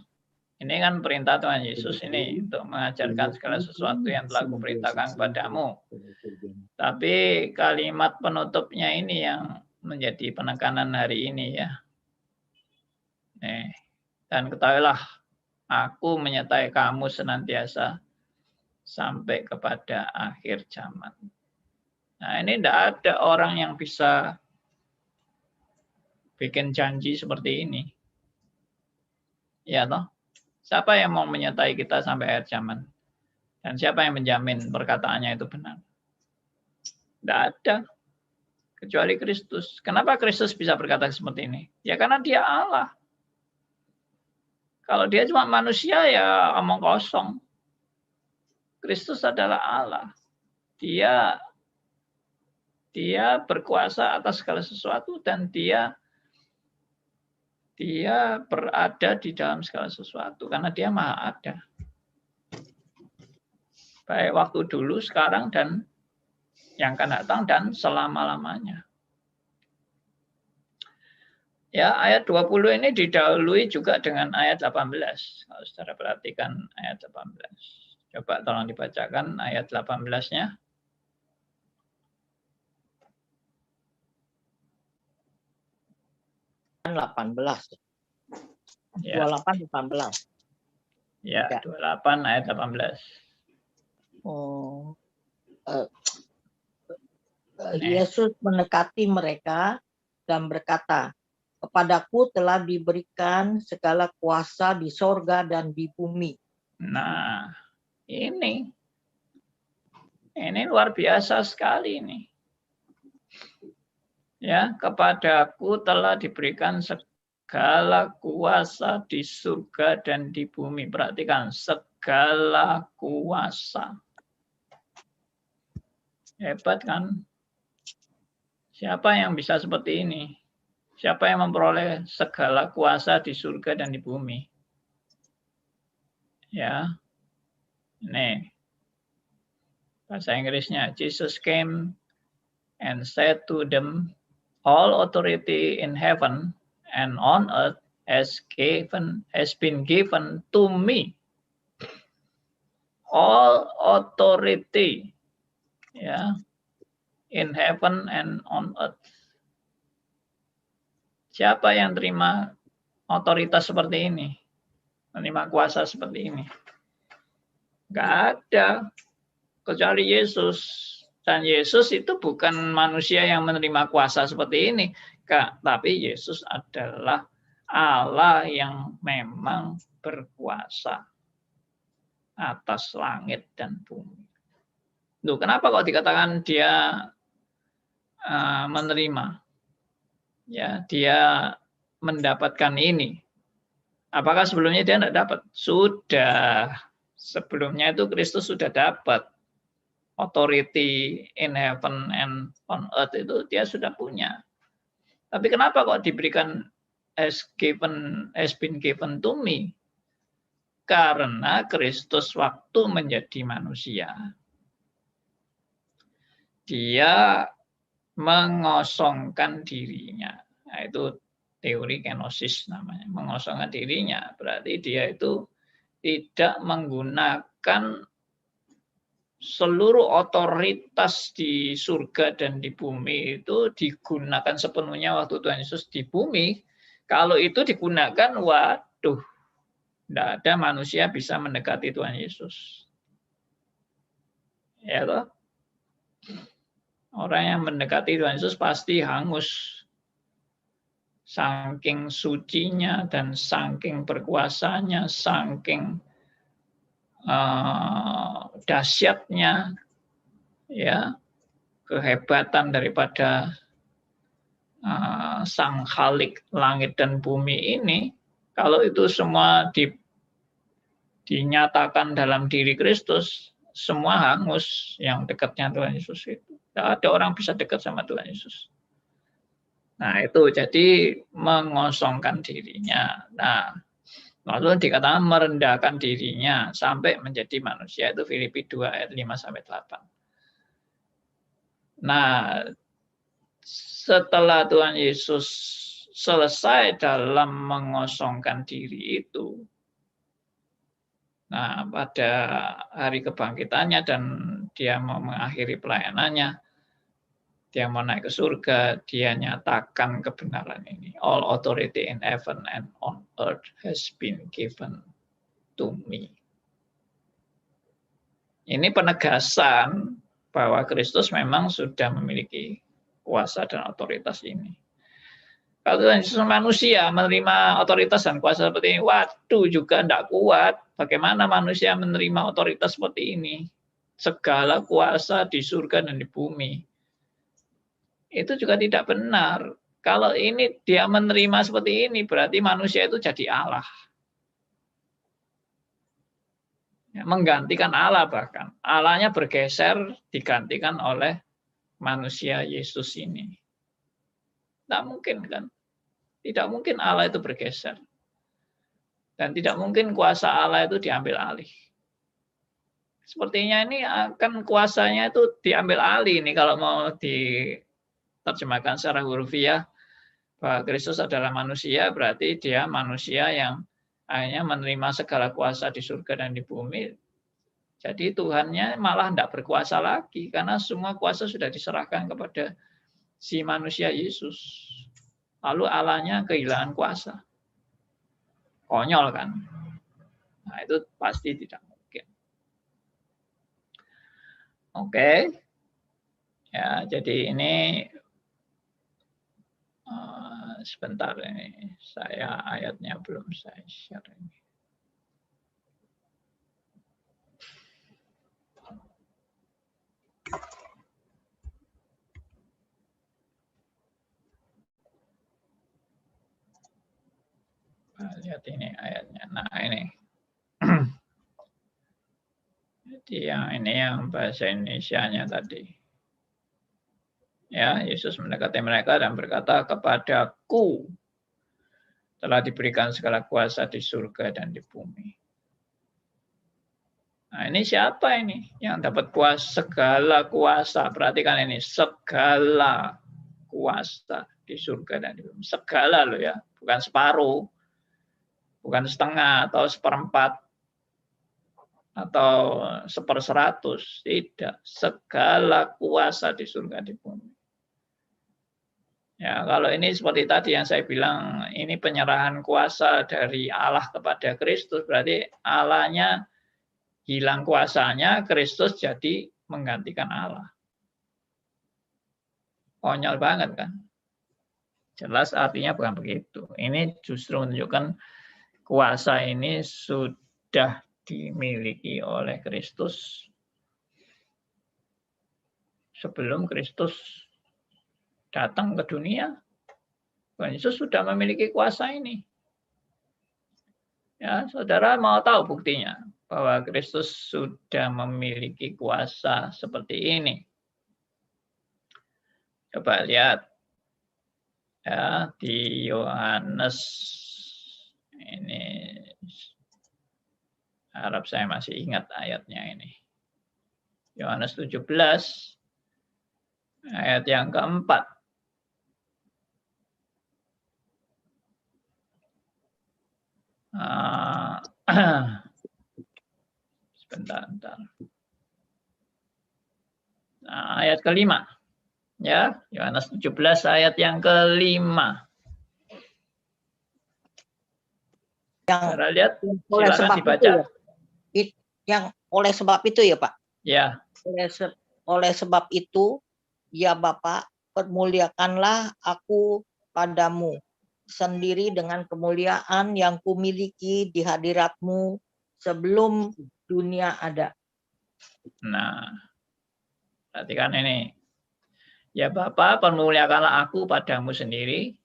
[SPEAKER 1] Ini kan perintah Tuhan Yesus ini untuk mengajarkan segala sesuatu yang telah kuperintahkan kepadamu. Tapi kalimat penutupnya ini yang menjadi penekanan hari ini ya. Dan ketahuilah, aku menyertai kamu senantiasa sampai kepada akhir zaman. Nah, ini tidak ada orang yang bisa bikin janji seperti ini. Ya toh? Siapa yang mau menyertai kita sampai akhir zaman? Dan siapa yang menjamin perkataannya itu benar? Tidak ada. Kecuali Kristus. Kenapa Kristus bisa berkata seperti ini? Ya karena dia Allah. Kalau dia cuma manusia ya omong kosong. Kristus adalah Allah. Dia berkuasa atas segala sesuatu dan dia berada di dalam segala sesuatu karena dia maha ada. Baik waktu dulu, sekarang, dan yang akan datang, dan selama-lamanya. Ya, ayat 20 ini didahului juga dengan ayat 18. Kalau saudara perhatikan ayat 18. Coba tolong dibacakan ayat 18-nya.
[SPEAKER 4] 18.
[SPEAKER 1] Ya,
[SPEAKER 4] 28 18.
[SPEAKER 1] ya,
[SPEAKER 4] Ya.
[SPEAKER 1] 28 ayat 18.
[SPEAKER 4] Oh.
[SPEAKER 1] Nih.
[SPEAKER 4] Yesus mendekati mereka dan berkata, "Kepadaku telah diberikan segala kuasa di sorga dan di bumi."
[SPEAKER 1] Nah, ini luar biasa sekali ini. Ya, kepadaku telah diberikan segala kuasa di surga dan di bumi. Perhatikan, segala kuasa. Hebat kan? Siapa yang bisa seperti ini? Siapa yang memperoleh segala kuasa di surga dan di bumi? Ya, ini bahasa Inggrisnya. Jesus came and said to them, all authority in heaven and on earth has been given to me. All authority, ya, in heaven and on earth. Siapa yang terima otoritas seperti ini? Menerima kuasa seperti ini? Nggak ada, kecuali Yesus. Dan Yesus itu bukan manusia yang menerima kuasa seperti ini, Kak. Tapi Yesus adalah Allah yang memang berkuasa atas langit dan bumi. Loh, kenapa kok dikatakan dia menerima? Ya, dia mendapatkan ini. Apakah sebelumnya dia tidak dapat? Sudah. Sebelumnya itu Kristus sudah dapat. Authority in heaven and on earth itu dia sudah punya. Tapi kenapa kok diberikan has been given to me? Karena Kristus waktu menjadi manusia, dia mengosongkan dirinya. Nah, itu teori kenosis namanya, mengosongkan dirinya. Berarti dia itu tidak menggunakan seluruh otoritas di surga dan di bumi itu digunakan sepenuhnya waktu Tuhan Yesus di bumi. Kalau itu digunakan, waduh, tidak ada manusia bisa mendekati Tuhan Yesus. Ya toh? Orang yang mendekati Tuhan Yesus pasti hangus. Saking sucinya dan saking berkuasanya, saking dahsyatnya, ya, kehebatan daripada Sang Khalik langit dan bumi ini. Kalau itu semua dinyatakan dalam diri Kristus, semua hangus yang dekatnya Tuhan Yesus itu. Tidak ada orang bisa dekat sama Tuhan Yesus. Nah, itu jadi mengosongkan dirinya. Nah, lalu dikatakan merendahkan dirinya sampai menjadi manusia. Itu Filipi 2 ayat 5-8. Nah, setelah Tuhan Yesus selesai dalam mengosongkan diri itu, nah, pada hari kebangkitannya dan dia mau mengakhiri pelayanannya, dia mau naik ke surga, dia nyatakan kebenaran ini. All authority in heaven and on earth has been given to me. Ini penegasan bahwa Kristus memang sudah memiliki kuasa dan otoritas ini. Kalau Tuhan Yesus manusia menerima otoritas dan kuasa seperti ini, waduh juga tidak kuat. Bagaimana manusia menerima otoritas seperti ini? Segala kuasa di surga dan di bumi. Itu juga tidak benar. Kalau ini dia menerima seperti ini, berarti manusia itu jadi Allah. Ya, menggantikan Allah bahkan. Allahnya bergeser, digantikan oleh manusia Yesus ini. Tidak mungkin kan? Tidak mungkin Allah itu bergeser. Dan tidak mungkin kuasa Allah itu diambil alih. Sepertinya ini akan kuasanya itu diambil alih ini kalau mau diterjemahkan secara hurufiah bahwa Kristus adalah manusia, berarti dia manusia yang hanya menerima segala kuasa di surga dan di bumi. Jadi Tuhannya malah tidak berkuasa lagi karena semua kuasa sudah diserahkan kepada si manusia Yesus. lalu Allahnya kehilangan kuasa. Konyol kan? Nah, itu pasti tidak mungkin. Oke. Ya, jadi ini sebentar ini saya ayatnya belum saya share ini. Lihat ini ayatnya. Nah, ini. Jadi ini yang bahasa Indonesianya tadi. Ya, Yesus mendekati mereka dan berkata, kepadaku telah diberikan segala kuasa di surga dan di bumi. Nah, ini siapa ini yang dapat kuasa, segala kuasa? Perhatikan ini, segala kuasa di surga dan di bumi. Segala loh ya, bukan separuh, bukan setengah atau seperempat atau 1/100. Tidak, segala kuasa di surga di bumi. Ya, kalau ini seperti tadi yang saya bilang, ini penyerahan kuasa dari Allah kepada Kristus, berarti Allahnya hilang kuasanya, Kristus jadi menggantikan Allah. Konyol banget kan? Jelas artinya bukan begitu. Ini justru menunjukkan kuasa ini sudah dimiliki oleh Kristus sebelum Kristus datang ke dunia. Tuhan Yesus sudah memiliki kuasa ini. Ya, saudara mau tahu buktinya bahwa Kristus sudah memiliki kuasa seperti ini. Coba lihat ya di Yohanes ini, harap saya masih ingat ayatnya ini. Yohanes 17 ayat yang keempat. Sebentar. Nah, ayat kelima. Ya, Yohanes 17 ayat yang kelima.
[SPEAKER 4] Yang
[SPEAKER 1] Saudara lihat,
[SPEAKER 4] oleh
[SPEAKER 1] silakan
[SPEAKER 4] sebab
[SPEAKER 1] dibaca.
[SPEAKER 4] itu ya, yang oleh sebab itu ya Pak.
[SPEAKER 1] Ya.
[SPEAKER 4] Oleh sebab itu, ya Bapak, permuliakanlah aku padamu sendiri dengan kemuliaan yang kumiliki di hadiratmu sebelum dunia ada.
[SPEAKER 1] Nah, perhatikan ini. Ya Bapa, permuliakanlah aku padamu sendiri.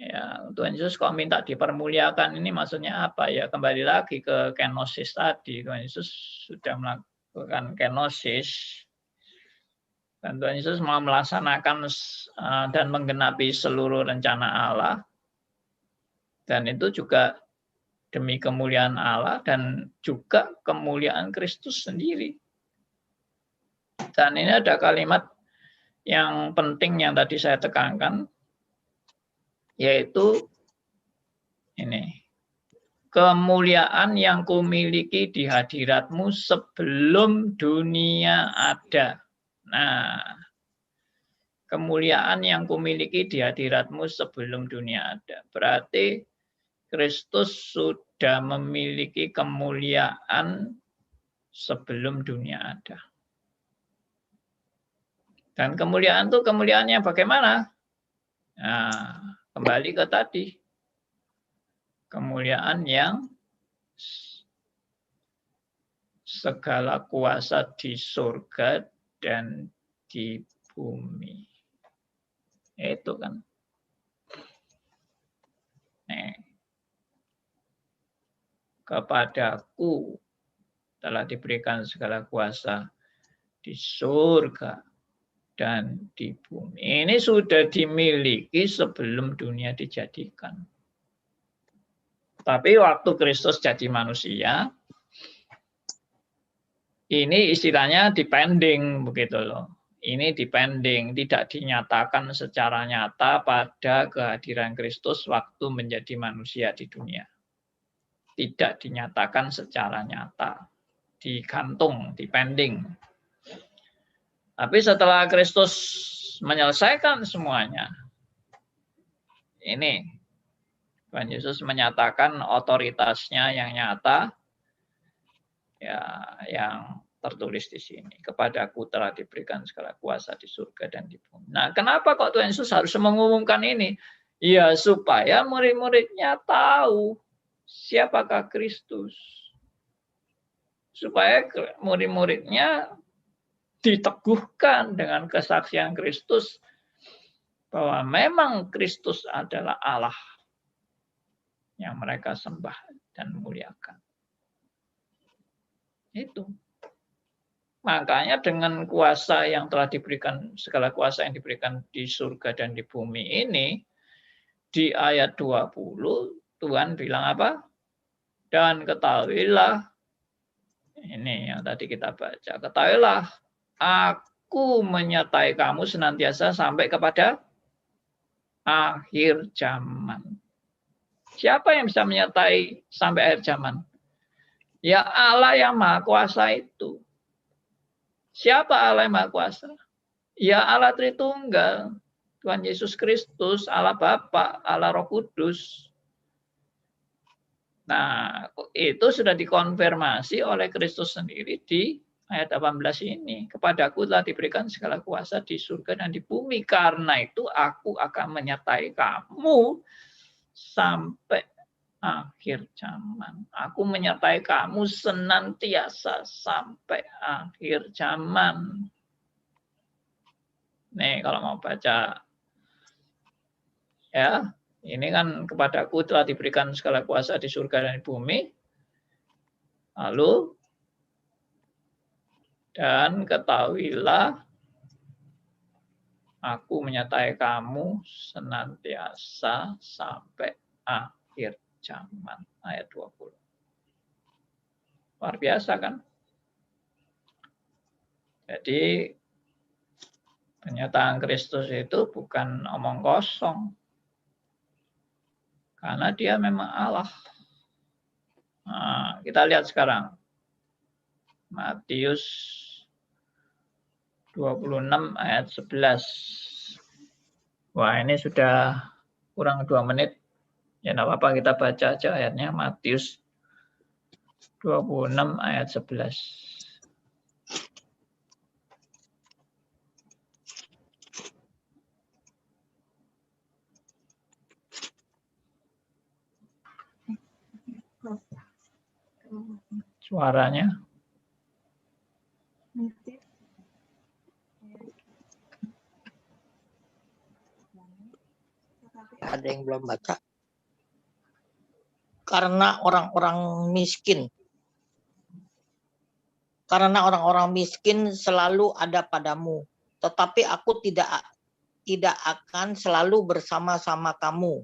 [SPEAKER 1] Ya, Tuhan Yesus kok minta dipermuliakan, ini maksudnya apa ya? Kembali lagi ke kenosis tadi. Tuhan Yesus sudah melakukan kenosis. Dan Tuhan Yesus mau melaksanakan dan menggenapi seluruh rencana Allah. Dan itu juga demi kemuliaan Allah dan juga kemuliaan Kristus sendiri. Dan ini ada kalimat yang penting yang tadi saya tekankan, yaitu ini, kemuliaan yang kumiliki di hadiratmu sebelum dunia ada. Nah, kemuliaan yang kumiliki di hadiratmu sebelum dunia ada. Berarti Kristus sudah memiliki kemuliaan sebelum dunia ada. Dan kemuliaan itu kemuliaannya bagaimana? Nah, kembali ke tadi. Kemuliaan yang segala kuasa di surga dan di bumi. Itu kan. Nih. Kepadaku telah diberikan segala kuasa di surga dan di bumi. Ini sudah dimiliki sebelum dunia dijadikan. Tapi waktu Kristus jadi manusia, ini istilahnya depending begitu loh. Ini depending, tidak dinyatakan secara nyata pada kehadiran Kristus waktu menjadi manusia di dunia. Tidak dinyatakan secara nyata, digantung, depending. Tapi setelah Kristus menyelesaikan semuanya, ini Tuhan Yesus menyatakan otoritasnya yang nyata, ya, yang tertulis di sini. Kepadaku telah diberikan segala kuasa di surga dan di bumi. Nah, kenapa kok Tuhan Yesus harus mengumumkan ini? Ya, supaya murid-muridnya tahu siapakah Kristus. Supaya murid-muridnya diteguhkan dengan kesaksian Kristus bahwa memang Kristus adalah Allah yang mereka sembah dan muliakan. Itu. Makanya dengan kuasa yang telah diberikan, segala kuasa yang diberikan di surga dan di bumi ini, di ayat 20 Tuhan bilang apa? Dan ketahuilah, ini yang tadi kita baca, ketahuilah, aku menyertai kamu senantiasa sampai kepada akhir zaman. Siapa yang bisa menyertai sampai akhir zaman? Ya Allah yang Maha Kuasa itu. Siapa Allah yang Maha Kuasa? Ya Allah Tritunggal. Tuhan Yesus Kristus, Allah Bapa, Allah Roh Kudus. Nah, itu sudah dikonfirmasi oleh Kristus sendiri di ayat 18 ini. Kepadaku telah diberikan segala kuasa di surga dan di bumi. Karena itu aku akan menyertai kamu sampai akhir zaman. Aku menyertai kamu senantiasa sampai akhir zaman. Nih, kalau mau baca, ya, ini kan kepadaku telah diberikan segala kuasa di surga dan di bumi. Lalu, dan ketahuilah, aku menyertai kamu senantiasa sampai akhir zaman. Ayat 20. Luar biasa kan? Jadi, pernyataan Kristus itu bukan omong kosong. Karena dia memang Allah. Nah, kita lihat sekarang. Matius 26 ayat 11. Wah, ini sudah kurang 2 menit. Ya, enggak apa-apa, kita baca aja ayatnya. Matius 26 ayat 11. Suaranya.
[SPEAKER 4] Ada yang belum baca. Karena orang-orang miskin. Karena orang-orang miskin selalu ada padamu, tetapi aku tidak akan selalu bersama-sama kamu.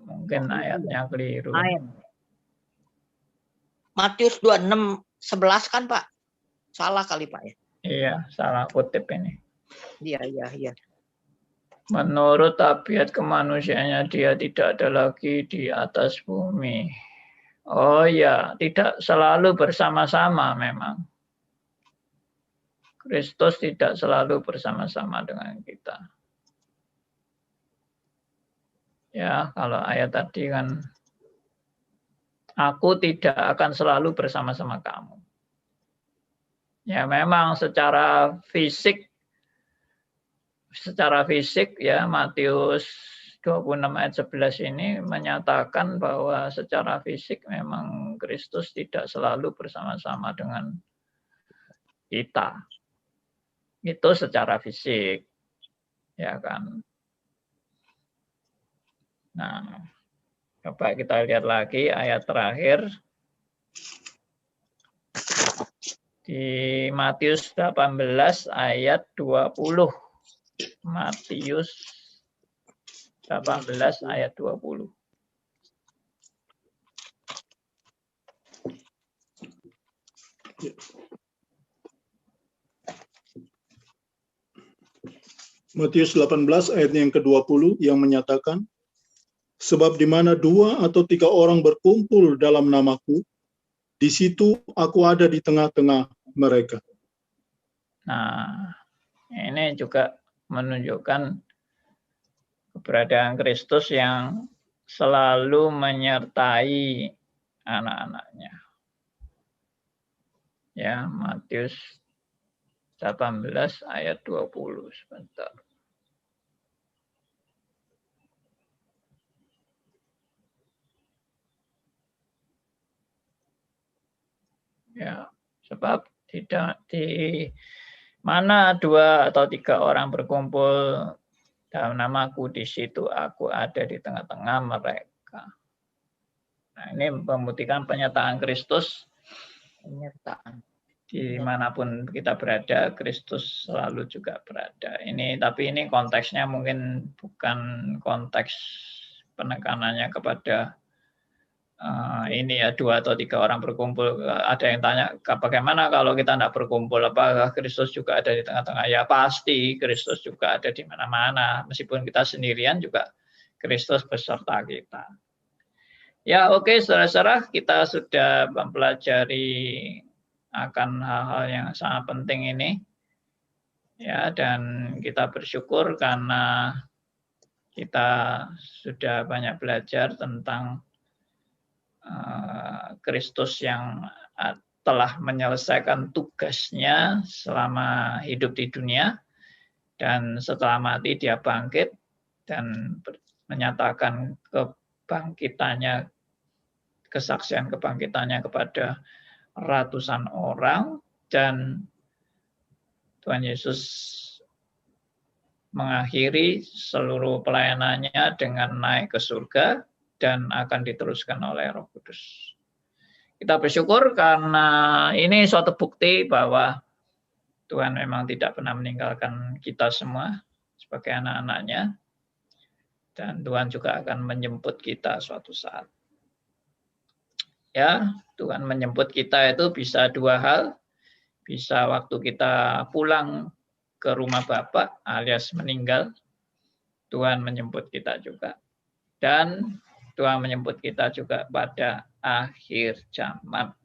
[SPEAKER 1] Mungkin ayatnya keliru.
[SPEAKER 4] Matius 26:11 kan, Pak? Salah kali, Pak, ya?
[SPEAKER 1] Iya, salah kutip ini.
[SPEAKER 4] Iya.
[SPEAKER 1] Menurut tabiat kemanusiaannya dia tidak ada lagi di atas bumi. Oh ya, tidak selalu bersama-sama memang. Kristus tidak selalu bersama-sama dengan kita. Ya, kalau ayat tadi kan, aku tidak akan selalu bersama-sama kamu. Ya, memang secara fisik ya, Matius 26 ayat 11 ini menyatakan bahwa secara fisik memang Kristus tidak selalu bersama-sama dengan kita. Itu secara fisik. Ya kan. Nah, coba kita lihat lagi ayat terakhir. Di Matius 18 ayat 20. Matius 18 ayat 20.
[SPEAKER 2] Matius 18 ayat yang ke-20 yang menyatakan, sebab di mana 2 atau 3 orang berkumpul dalam namaku, di situ aku ada di tengah-tengah mereka.
[SPEAKER 1] Nah, ini juga menunjukkan keberadaan Kristus yang selalu menyertai anak-anaknya. Ya, Matius 18 ayat 20 sebentar. Ya, sebab tidak di mana 2 atau 3 orang berkumpul dalam namaku, di situ aku ada di tengah-tengah mereka. Nah, ini membuktikan penyataan Kristus.
[SPEAKER 4] Penyertaan.
[SPEAKER 1] Dimanapun kita berada, Kristus selalu juga berada. Tapi ini konteksnya mungkin bukan konteks penekanannya kepada ini ya 2 atau 3 orang berkumpul. Ada yang tanya, bagaimana kalau kita tidak berkumpul? Apakah Kristus juga ada di tengah-tengah? Ya pasti Kristus juga ada di mana-mana. Meskipun kita sendirian juga Kristus beserta kita. Ya oke, saudara-saudara, kita sudah mempelajari akan hal-hal yang sangat penting ini. Ya, dan kita bersyukur karena kita sudah banyak belajar tentang Kristus yang telah menyelesaikan tugasnya selama hidup di dunia, dan setelah mati dia bangkit dan menyatakan kebangkitannya, kesaksian kebangkitannya kepada ratusan orang, dan Tuhan Yesus mengakhiri seluruh pelayanannya dengan naik ke surga dan akan diteruskan oleh Roh Kudus. Kita bersyukur karena ini suatu bukti bahwa Tuhan memang tidak pernah meninggalkan kita semua sebagai anak-anaknya, dan Tuhan juga akan menjemput kita suatu saat. Ya, Tuhan menjemput kita itu bisa 2 hal. Bisa waktu kita pulang ke rumah Bapa alias meninggal, Tuhan menjemput kita juga. Dan Tuhan menjemput kita juga pada akhir zaman,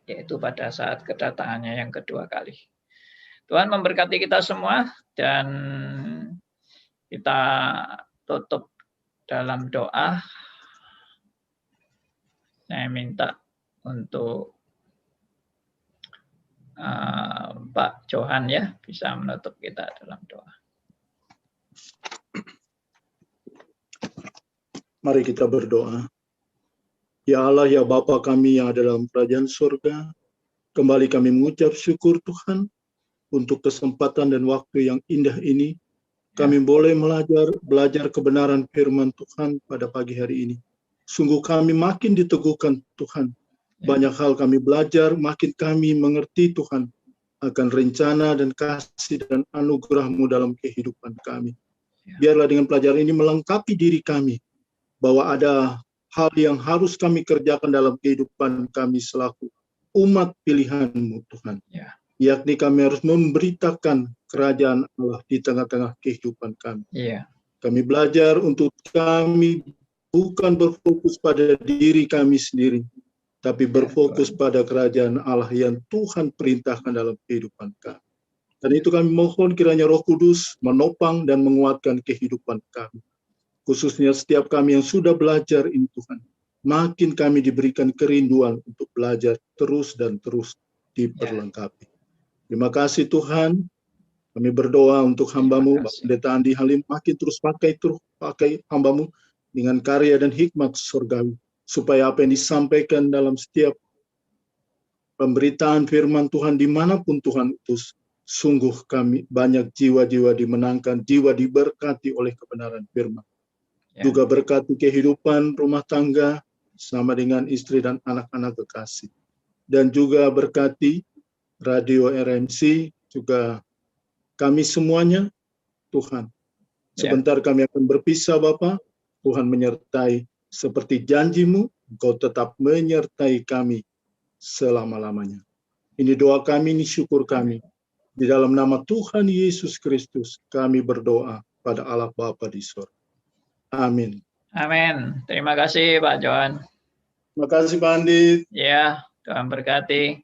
[SPEAKER 1] yaitu pada saat kedatangannya yang kedua kali. Tuhan memberkati kita semua, dan kita tutup dalam doa. Saya minta untuk Pak Johan ya bisa menutup kita dalam doa.
[SPEAKER 2] Mari kita berdoa. Ya Allah, ya Bapa kami yang ada dalam kerajaan surga, kembali kami mengucap syukur Tuhan untuk kesempatan dan waktu yang indah ini. Kami boleh belajar kebenaran firman Tuhan pada pagi hari ini. Sungguh kami makin diteguhkan Tuhan. Banyak hal kami belajar, makin kami mengerti Tuhan akan rencana dan kasih dan anugerah-Mu dalam kehidupan kami. Biarlah dengan pelajaran ini melengkapi diri kami, bahwa ada hal yang harus kami kerjakan dalam kehidupan kami selaku umat pilihan-Mu Tuhan. Yakni kami harus memberitakan kerajaan Allah di tengah-tengah kehidupan kami. Kami belajar untuk kami bukan berfokus pada diri kami sendiri, tapi berfokus pada kerajaan Allah yang Tuhan perintahkan dalam kehidupan kami. Dan itu kami mohon kiranya Roh Kudus menopang dan menguatkan kehidupan kami. Khususnya setiap kami yang sudah belajar ini Tuhan, makin kami diberikan kerinduan untuk belajar terus dan terus diperlengkapi. Terima kasih Tuhan, kami berdoa untuk hamba-Mu, Pendeta Andi Halim, makin terus pakai hamba-Mu dengan karya dan hikmat surgawi, supaya apa yang disampaikan dalam setiap pemberitaan firman Tuhan dimanapun Tuhan utus, sungguh kami banyak jiwa-jiwa dimenangkan, jiwa diberkati oleh kebenaran firman. Juga berkati kehidupan rumah tangga sama dengan istri dan anak-anak kekasih. Dan juga berkati Radio RMC, juga kami semuanya, Tuhan. Sebentar kami akan berpisah Bapa, Tuhan menyertai seperti janji-Mu, Engkau tetap menyertai kami selama-lamanya. Ini doa kami, ini syukur kami. Di dalam nama Tuhan Yesus Kristus, kami berdoa pada Allah Bapa di surga. Amin.
[SPEAKER 1] Amin. Terima kasih Pak Johan.
[SPEAKER 2] Terima kasih Pak Andi.
[SPEAKER 1] Ya, Tuhan berkati.